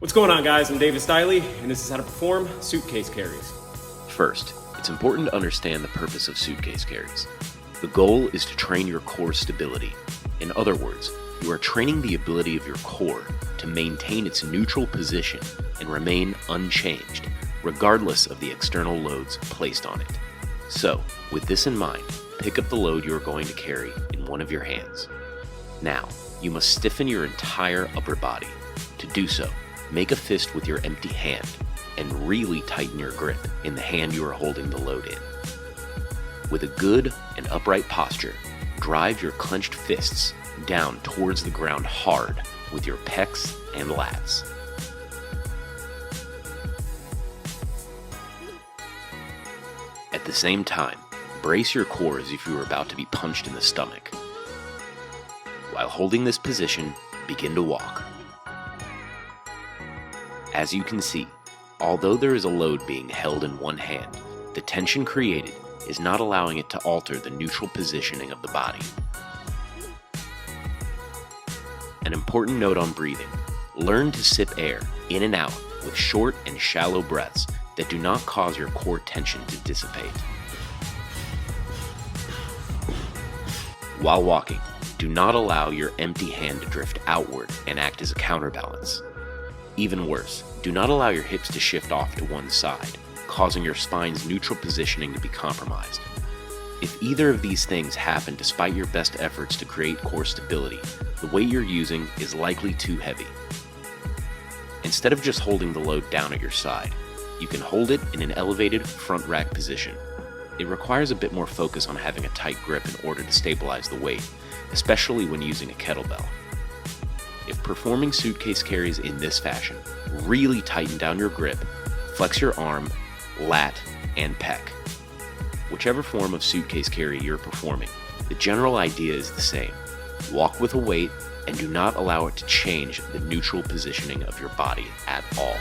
What's going on, guys? I'm David Stiley, and this is how to perform suitcase carries. First, it's important to understand the purpose of suitcase carries. The goal is to train your core stability. In other words, you are training the ability of your core to maintain its neutral position and remain unchanged, regardless of the external loads placed on it. So, with this in mind, pick up the load you are going to carry in one of your hands. Now, you must stiffen your entire upper body. To do so, make a fist with your empty hand and really tighten your grip in the hand you are holding the load in. With a good and upright posture, drive your clenched fists down towards the ground hard with your pecs and lats. At the same time, brace your core as if you were about to be punched in the stomach. While holding this position, begin to walk. As you can see, although there is a load being held in one hand, the tension created is not allowing it to alter the neutral positioning of the body. An important note on breathing: learn to sip air in and out with short and shallow breaths that do not cause your core tension to dissipate. While walking, do not allow your empty hand to drift outward and act as a counterbalance. Even worse, do not allow your hips to shift off to one side, causing your spine's neutral positioning to be compromised. If either of these things happen despite your best efforts to create core stability, the weight you're using is likely too heavy. Instead of just holding the load down at your side, you can hold it in an elevated front rack position. It requires a bit more focus on having a tight grip in order to stabilize the weight, especially when using a kettlebell. If performing suitcase carries in this fashion, really tighten down your grip, flex your arm, lat, and pec. Whichever form of suitcase carry you're performing, the general idea is the same. Walk with a weight and do not allow it to change the neutral positioning of your body at all.